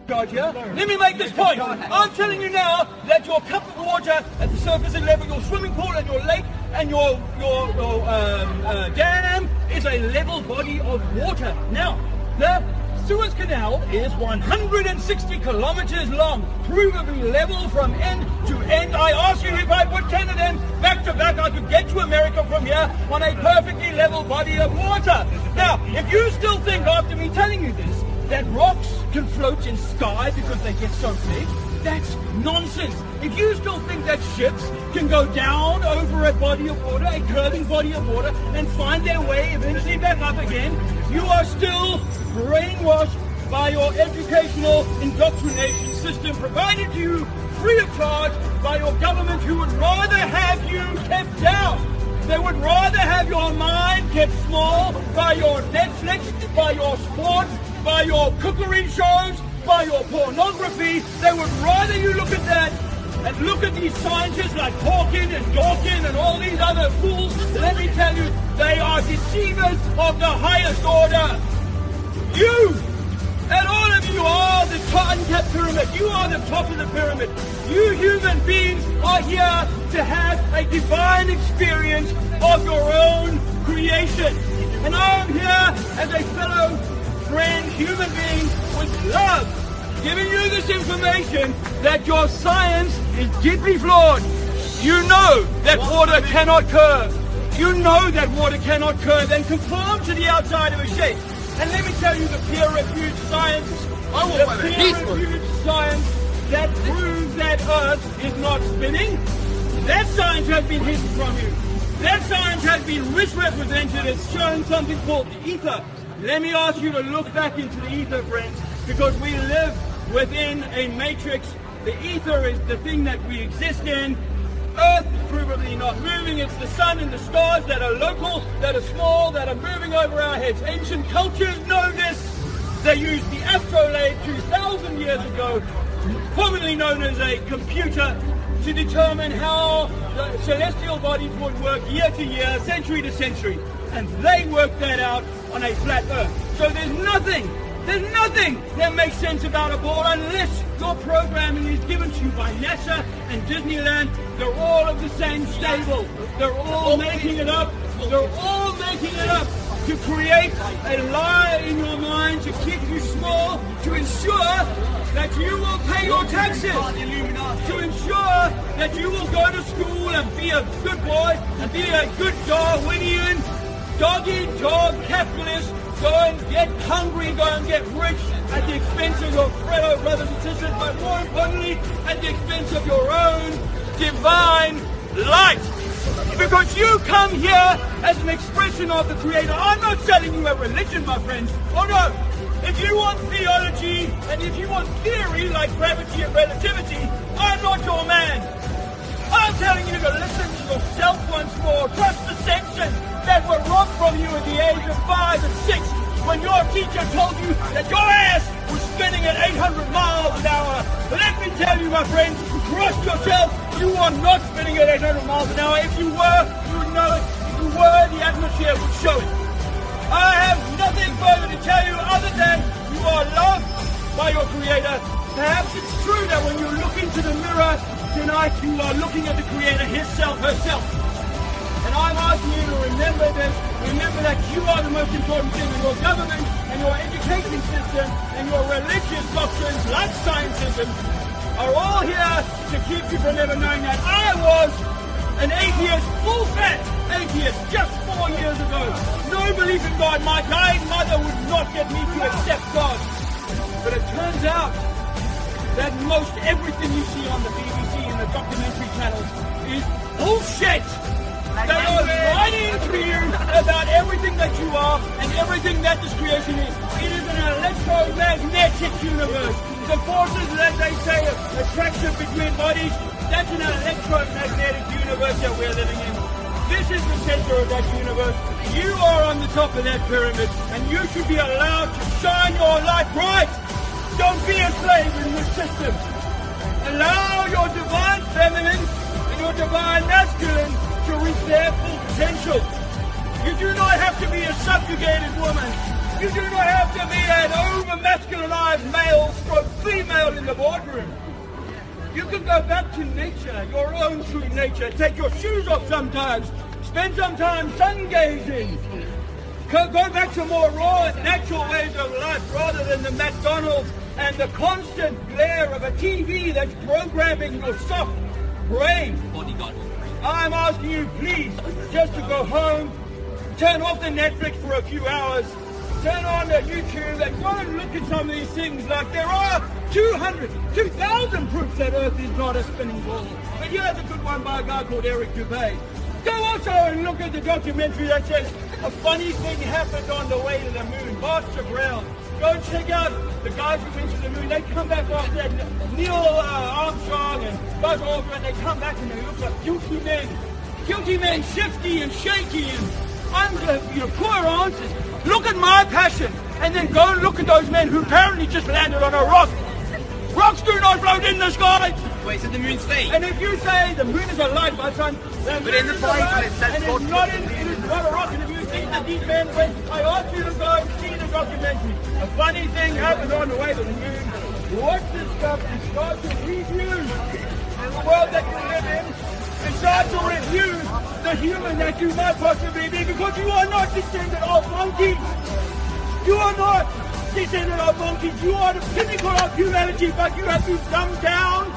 God here. Let me make this point. I'm telling you now that your cup of water at the surface level, your swimming pool and your lake and your dam is a level body of water. Now, the Suez Canal is 160 kilometers long, provably level from end to end. I ask you, if I put 10 of them back to back, I could get to America from here on a perfectly level body of water. Now, if you still think after me telling you this, that rocks can float in sky because they get so big, that's nonsense. If you still think that ships can go down over a body of water, a curving body of water, and find their way eventually back up again, you are still brainwashed by your educational indoctrination system provided to you free of charge by your government, who would rather have you kept down. They would rather have your mind kept small by your Netflix, by your sports, by your cookery shows, by your pornography. They would rather you look at that and look at these scientists like Hawking and Dawkins and all these other fools. Let me tell you, they are deceivers of the highest order. You and all of you are the uncapped pyramid. You are the top of the pyramid. You human beings are here to have a divine experience of your own creation. And I am here as a fellow friend, human being with love, giving you this information that your science is deeply flawed. You know that water cannot curve. You know that water cannot curve and conform to the outside of a shape. And let me tell you, the peer-reviewed science, that proves that Earth is not spinning, that science has been hidden from you. That science has been misrepresented as showing something called the ether. Let me ask you to look back into the ether, friends, because we live within a matrix. The ether is the thing that we exist in. Earth is provably not moving. It's the sun and the stars that are local, that are small, that are moving over our heads. Ancient cultures know this. They used the astrolabe 2,000 years ago, commonly known as a computer, to determine how the celestial bodies would work year to year, century to century. And they worked that out on a flat Earth. So there's nothing that makes sense about a ball unless your programming is given to you by NASA and Disneyland. They're all of the same stable. They're all making it up. They're all making it up to create a lie in your mind, to keep you small, to ensure that you will pay your taxes, to ensure that you will go to school and be a good boy and be a good Darwinian, dog-eat-dog capitalist. Go and get hungry, go and get rich at the expense of your fellow brothers and sisters, but more importantly, at the expense of your own divine light. Because you come here as an expression of the Creator. I'm not selling you a religion, my friends. Oh no. If you want theology and if you want theory like gravity and relativity, I'm not your man. I'm telling you to listen to yourself once more. Trust the senses that were robbed from you at the age of 5 and 6 when your teacher told you that your ass was spinning at 800 miles an hour. Let me tell you, my friends, trust yourself. You are not spinning at 800 miles an hour. If you were, you would know it. If you were, the atmosphere would show it. I have nothing further to tell you other than you are loved by your Creator. Perhaps it's true that when you look into the mirror tonight, you are looking at the Creator, Himself, herself. And I'm asking you to remember this. Remember that you are the most important thing in your government and your education system and your religious doctrines like scientism are all here to keep you from ever knowing that. I was an atheist, full-fat atheist, just 4 years ago. No belief in God. My dying mother would not get me to accept God. But it turns out that most everything you see on the BBC and the documentary channels is bullshit. They are lying to you about everything that you are and everything that this creation is. It is an electromagnetic universe. The forces that they say are attraction between bodies, that's an electromagnetic universe that we're living in. This is the center of that universe. You are on the top of that pyramid, and you should be allowed to shine your light bright. Don't be a slave in this system. Allow your divine feminine and your divine masculine to reach their full potential. You do not have to be a subjugated woman. You do not have to be an over-masculinized male stroke female. in the boardroom. You can go back to nature, your own true nature. Take your shoes off sometimes. Spend some time sun gazing. Go back to more raw and natural ways of life rather than the McDonald's and the constant glare of a TV that's programming your soft brain. I'm asking you, please, just to go home, turn off the Netflix for a few hours, turn on the YouTube and go and look at some of these things. Like there are 2,000 proofs that Earth is not a spinning ball. But here's a good one by a guy called Eric Dubay. Go also and look at the documentary that says a funny thing happened on the way to the moon. Bart Brown. Go and check out the guys who went to the moon. They come back after that. Neil Armstrong and Buzz Aldrin, they come back and they look like guilty men. Guilty men, shifty and shaky and poor answers. Look at my passion and then go and look at those men who apparently just landed on a rock. Rocks do not float in the sky. Wait, so the moon's fake? And if you say the moon is a light, my son, but in the Bible it says and it is not a rock. And if you think that these men went, I ask you to go and see the documentary. A funny thing happened on the way to the moon. Watch this stuff and start to review the world that you live in and start to review the human that you might possibly be, because you are not descended of monkeys. You are not descended of monkeys. You are the pinnacle of humanity, but you have been dumbed down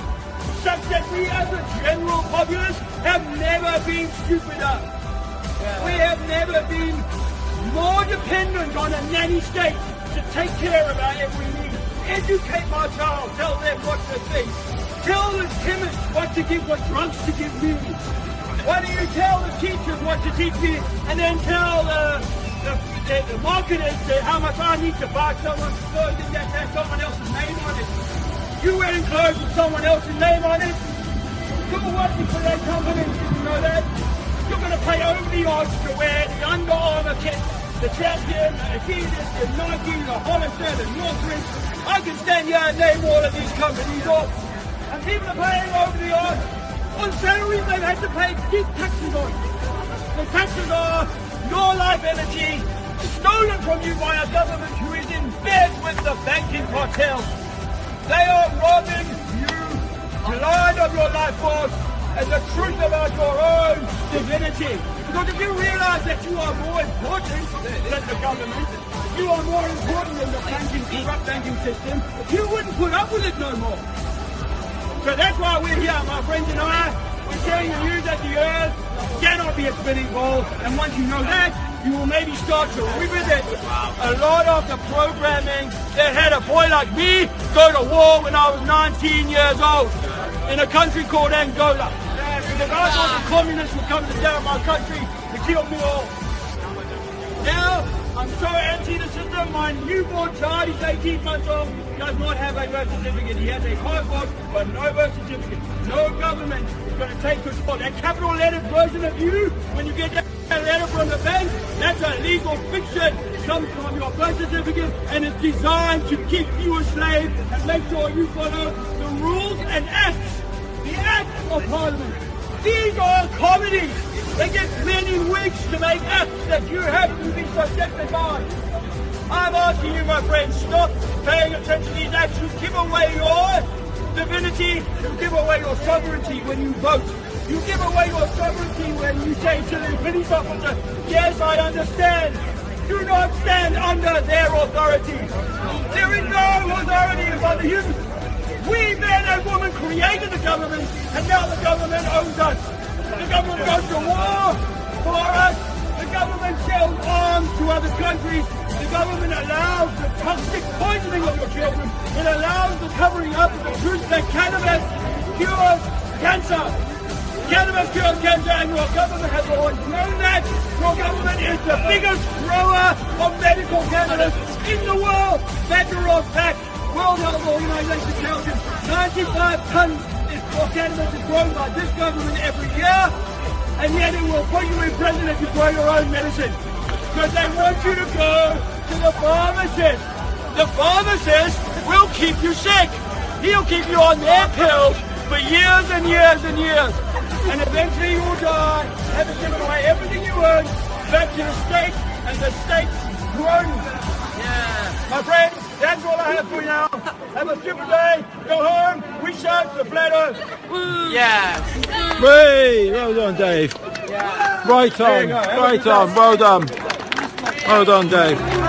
such that we as a general populace have never been stupider. We have never been more dependent on a nanny state to take care of our every need. Educate my child, tell them what to think. Tell the chemist what to give, what drugs to give me. Why do you tell the teachers what to teach me and then tell the marketers how much I need to buy someone's clothes that has someone else's name on it? You wearing clothes with someone else's name on it? You're working for that company, you know that? You're going to pay over the odds to wear the Under Armour kit, the Champion, the Adidas, the Nike, the Hollister, the Northridge. I can stand here and name all of these companies off. And people are paying over the odds on salaries they've had to pay deep taxes on. The taxes are your life energy stolen from you by a government who is in bed with the banking cartel. They are robbing you blind of your life force and the truth about your own divinity. Because if you realize that you are more important than the government, you are more important than the corrupt banking system, you wouldn't put up with it no more. So that's why we're here, my friends and I. We're telling you that the earth cannot be a spinning ball, and once you know that, you will maybe start to revisit a lot of the programming that had a boy like me go to war when I was 19 years old in a country called Angola. Because I thought the communists would come to down my country to kill me all. Now, I'm so anti the system, my newborn child, he's 18 months old, does not have a birth certificate. He has a passport, but no birth certificate. No government is going to take your spot. That capital letter version of you, when you get that letter from the bank, that's a legal fiction. It comes from your birth certificate, and it's designed to keep you a slave and make sure you follow the rules and acts, the acts of Parliament. These are comedies. They get many weeks to make acts that you have to be subjected by. I'm asking you, my friends, stop paying attention to these acts. You give away your divinity, you give away your sovereignty when you vote. You give away your sovereignty when you say to the police officer, yes, I understand. Do not stand under their authority. There is no authority above the humans. We, men and women, created the government, and now the government owns us. The government goes to war for us. The government sells arms to other countries. The government allows the toxic poisoning of your children. It allows the covering up of the truth that cannabis cures cancer. Cannabis cures cancer, and your government has always known that. Your government is the biggest grower of medical cannabis in the world. Better off fact. World Health Organization tells him 95 tons of cannabis is grown by this government every year, and yet it will put you in prison if you grow your own medicine. Because they want you to go to the pharmacist. The pharmacist will keep you sick. He'll keep you on their pills for years and years and years. And eventually you will die, having given away everything you earned back to the state, and the state's grown. Yeah. My friends, that's all I have for you now. Have a super day. Go home. We shout the flat earth. Yeah. Whee! Well done, Dave. Right on, right on. Well done. Well done, Dave.